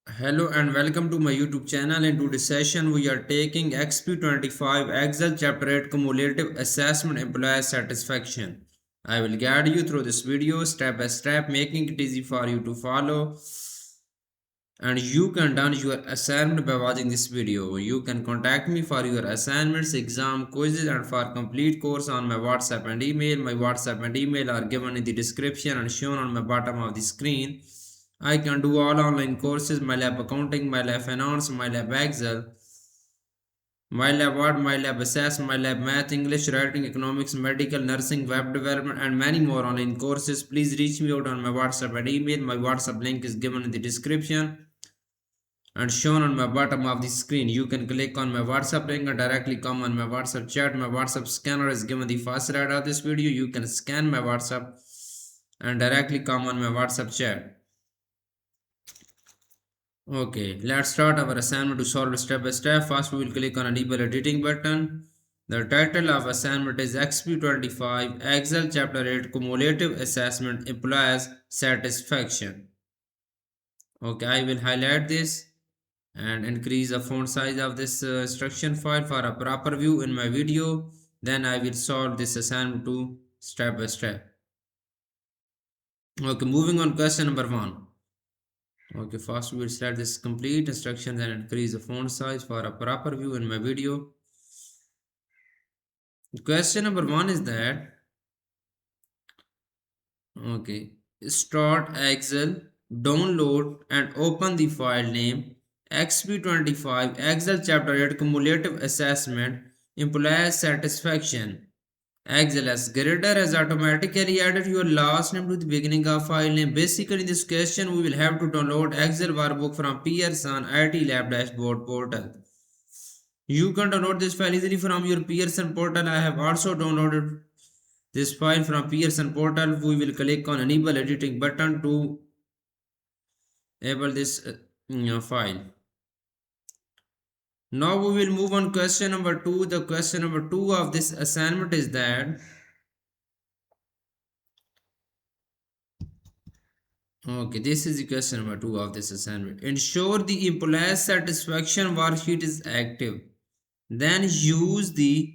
Hello and welcome to my YouTube channel. In today's session, we are taking XP25 Excel Chapter 8 Cumulative Assessment Employee Satisfaction. I will guide you through this video step by step, making it easy for you to follow. And you can done your assignment by watching this video. You can contact me for your assignments, exam, quizzes, and for complete course on my WhatsApp and email. My WhatsApp and email are given in the description and shown on my bottom of the screen. I can do all online courses, MyLab Accounting, MyLab Finance, MyLab Excel, MyLab Word, MyLab Assess, MyLab Math, English, Writing, Economics, Medical, Nursing, Web Development, and many more online courses. Please reach me out on my WhatsApp and email. My WhatsApp link is given in the description and shown on my bottom of the screen. You can click on my WhatsApp link and directly come on my WhatsApp chat. My WhatsApp scanner is given the first right of this video. You can scan my WhatsApp and directly come on my WhatsApp chat. Okay, let's start our assignment to solve step by step. First, we will click on enable editing button. The title of assignment is XP25 Excel Chapter 8 Cumulative Assessment Employees Satisfaction. Okay, I will highlight this and increase the font size of this instruction file for a proper view in my video. Then I will solve this assignment to step by step. Okay, moving on question number 1. Okay, first we will select this complete instructions and increase the font size for a proper view in my video. Question number 1 is that, okay, start Excel, download and open the file name XP25 Excel Chapter 8 Cumulative Assessment Employee Satisfaction. XLS grader has automatically added your last name to the beginning of file name. Basically, in this question, we will have to download Excel workbook from Pearson IT Lab dashboard portal. You can download this file easily from your Pearson portal. I have also downloaded this file from Pearson portal. We will click on enable editing button to enable this file. Now we will move on question number 2. The question number 2 of this assignment is that, okay, this is the question number 2 of this assignment. Ensure the employee satisfaction worksheet is active. Then use the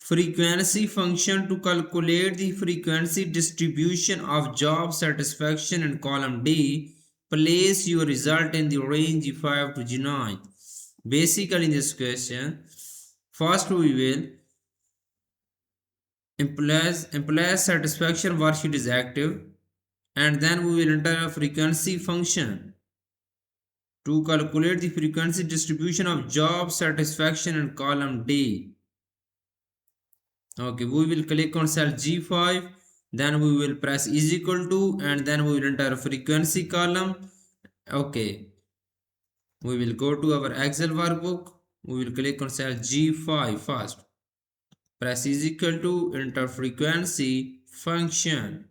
frequency function to calculate the frequency distribution of job satisfaction in column D. Place your result in the range G5 to G9. Basically, in this question, first we will employee satisfaction worksheet is active, and then we will enter a frequency function to calculate the frequency distribution of job satisfaction in column D. Okay, we will click on cell G5, then we will press is equal to, and then we will enter a frequency column. Okay, we will go to our Excel workbook. We will click on cell G5 first. Press is equal to, enter frequency function.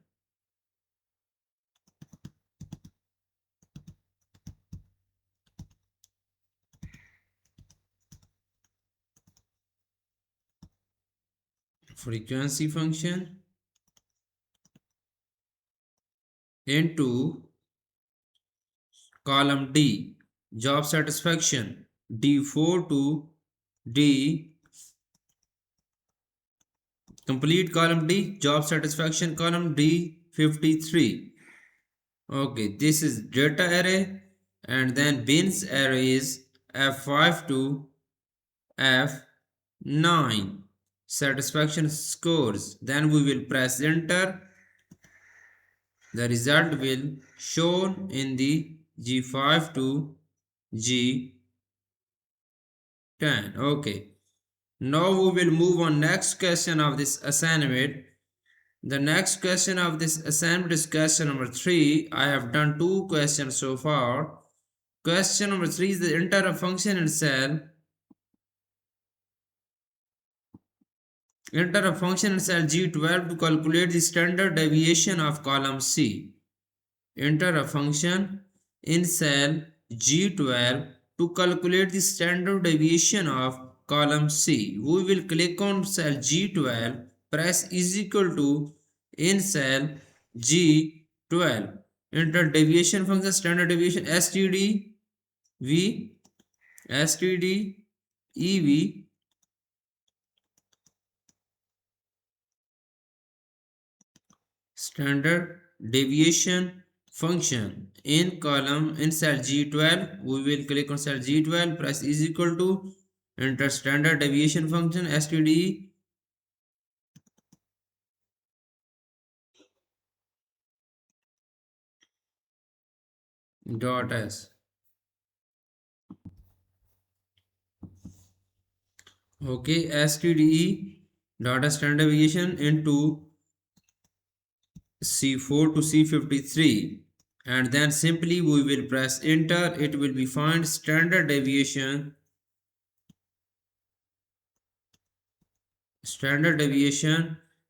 Frequency function into column D, job satisfaction, D4 to D, complete column D, job satisfaction column D53. Okay, this is data array, and then bins array is F5 to F9. Satisfaction scores. Then we will press enter. The result will shown in the G5 to G10. Okay. Now we will move on next question of this assignment. The next question of this assignment is question number 3. I have done 2 questions so far. Question number 3 is the enter a function in cell. Enter a function in cell G12 to calculate the standard deviation of column C. Enter a function in cell G12 to calculate the standard deviation of column C. We will click on cell G12, press is equal to in cell G12. Enter deviation function, standard deviation STD V std ev standard deviation function in column in cell G12. We will click on cell G12, press is equal to, enter standard deviation function std dot s. Okay, stde dot standard deviation into C4 to C53, and then simply we will press enter. It will be find standard deviation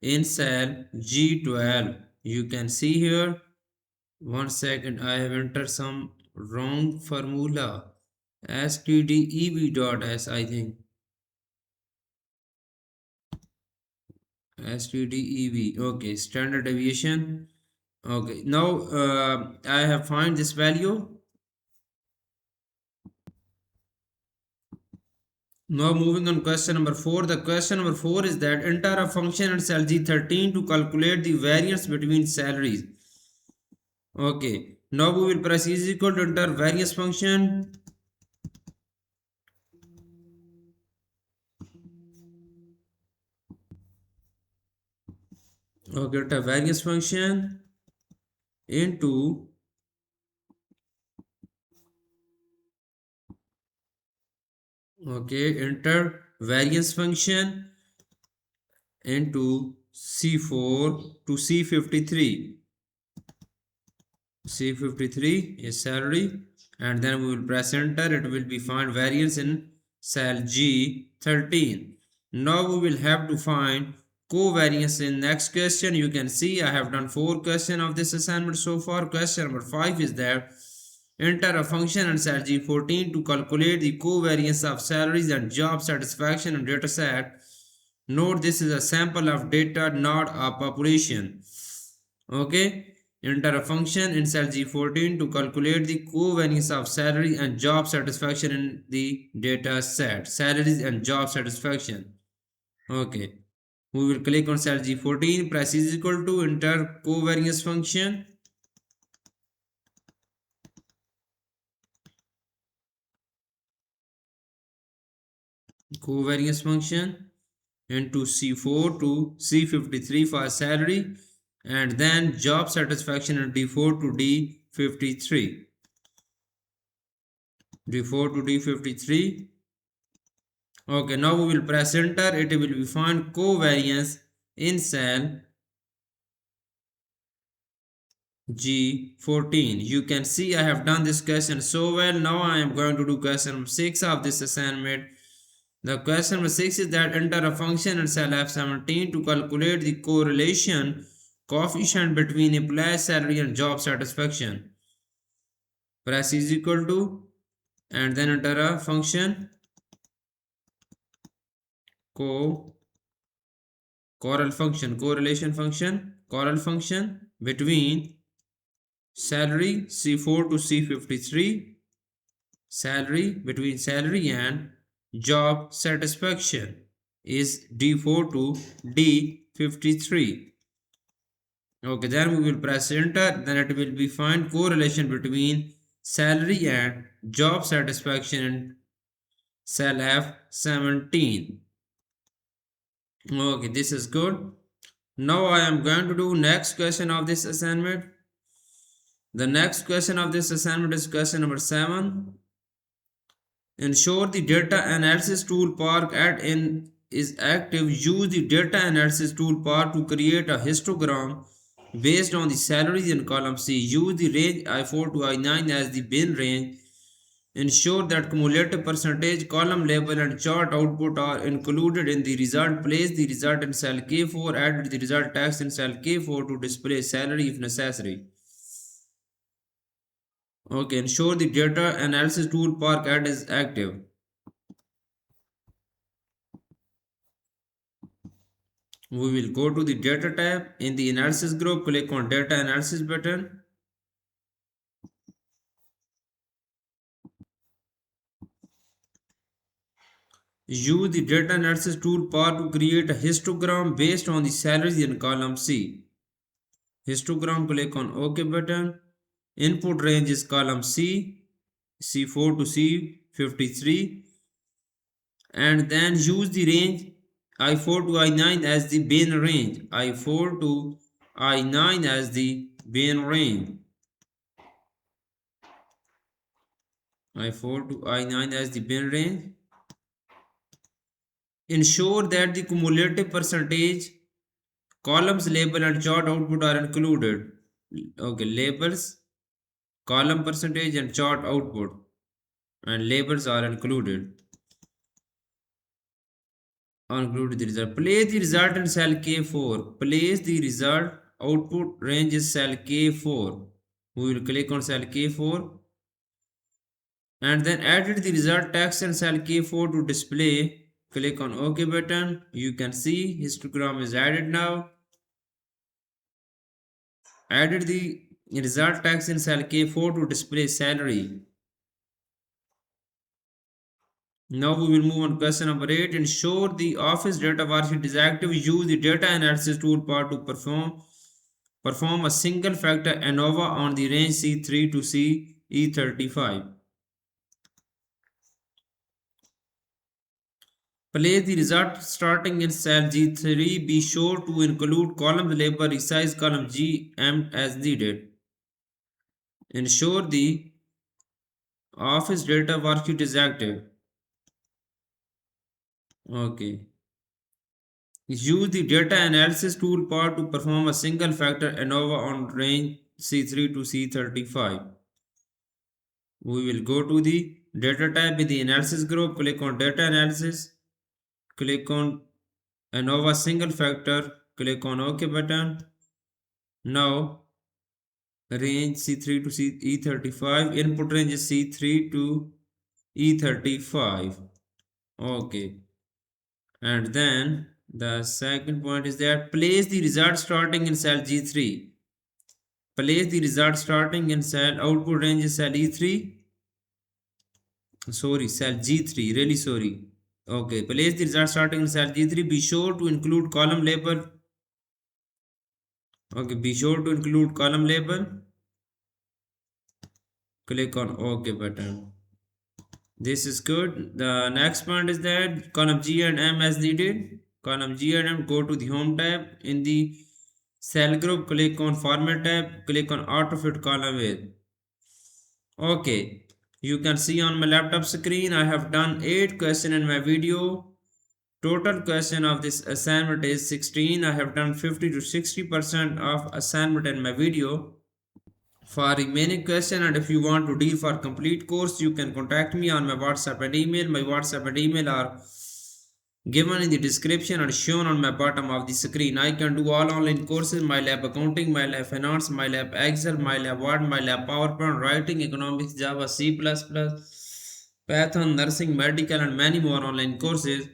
in cell G12. You can see here. One second, I have entered some wrong formula. stdev dot s, I think. stdev. Okay, standard deviation. Okay, now I have find this value. Now moving on question number 4. The question number 4 is that enter a function in cell G13 to calculate the variance between salaries. Okay. Now we will press is equal to enter variance function. Okay, enter variance function into enter variance function into C4 to C53. C53 is salary, and then we will press enter. It will be find variance in cell G13. Now we will have to find covariance in next question. You can see I have done 4 questions of this assignment so far. Question number 5 is that enter a function in cell G14 to calculate the covariance of salaries and job satisfaction in data set. Note this is a sample of data, not a population. Okay. Enter a function in cell G14 to calculate the covariance of salary and job satisfaction in the data set. Salaries and job satisfaction. Okay. We will click on cell G14, press is equal to, enter covariance function. Covariance function into C4 to C53 for salary, and then job satisfaction in D4 to D53. D4 to D53. Okay, now we will press enter. It will be find covariance in cell G14. You can see I have done this question so well. Now I am going to do question number 6 of this assignment. The question number 6 is that enter a function in cell F17 to calculate the correlation coefficient between employee salary and job satisfaction. Press is equal to, and then enter a function correlation function between salary C4 to C53, salary between salary and job satisfaction is D4 to D53. Okay, then we will press enter. Then it will be find correlation between salary and job satisfaction in cell F17. Okay, this is good. Now I am going to do next question of this assignment. The next question of this assignment is question number 7. Ensure the data analysis toolbar at in is active. Use the data analysis toolbar to create a histogram based on the salaries in column C. Use the range I4 to I9 as the bin range. Ensure that cumulative percentage, column label and chart output are included in the result. Place the result in cell K4. Add the result text in cell K4 to display salary if necessary. Okay, ensure the data analysis toolbar add is active. We will go to the data tab. In the analysis group, click on data analysis button. Use the data analysis toolbar to create a histogram based on the salaries in column C. Histogram, click on OK button. Input range is column C, C4 to C53, and then use the range I4 to I9 as the bin range. I4 to I9 as the bin range. I4 to I9 as the bin range. Ensure that the cumulative percentage, columns label and chart output are included. Okay, labels, column percentage and chart output and labels are included. Include the result. Place the result in cell K4. Place the result output range is cell K4. We will click on cell K4 and then edit the result text in cell K4 to display. Click on OK button. You can see histogram is added now. Added the result text in cell K4 to display salary. Now we will move on to question number 8. Ensure the office data worksheet is active. Use the data analysis toolbar to perform a single factor ANOVA on the range C3 to CE35. Place the result starting in cell G3. Be sure to include column label, resize column GM as needed. Ensure the office data worksheet is active. Okay. Use the data analysis toolbar to perform a single factor ANOVA on range C3 to C35. We will go to the data tab in the analysis group, click on data analysis, click on ANOVA single factor, click on OK button. Now range C3 to E35, input range is C3 to E35. Okay. And then the second point is that place the result starting in cell G3. Place the result starting in cell output range is cell E3. Sorry, cell G3. Really sorry. Okay, place the result starting in cell G3. Be sure to include column label. Okay, be sure to include column label. Click on OK button. This is good. The next point is that column G and M as needed. Column G and M, go to the home tab. In the cell group, click on format tab. Click on auto fit column width. Okay, you can see on my laptop screen I have done 8 questions in my video. Total question of this assignment is 16. I have done 50 to 60% of assignment in my video. For remaining question, and if you want to deal for complete course, you can contact me on my WhatsApp and email. My WhatsApp and email are given in the description and shown on my bottom of the screen. I can do all online courses: MyLab Accounting, MyLab Finance, MyLab Excel, MyLab Word, MyLab PowerPoint, Writing, Economics, Java, C++, Python, Nursing, Medical, and many more online courses.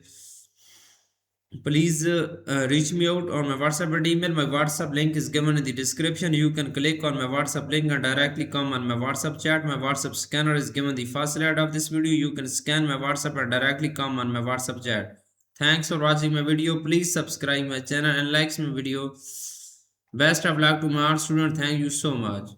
Please reach me out on my WhatsApp and email. My WhatsApp link is given in the description. You can click on my WhatsApp link and directly come on my WhatsApp chat. My WhatsApp scanner is given the first slide of this video. You can scan my WhatsApp and directly come on my WhatsApp chat. Thanks for watching my video. Please subscribe my channel and like my video. Best of luck to my art student. Thank you so much.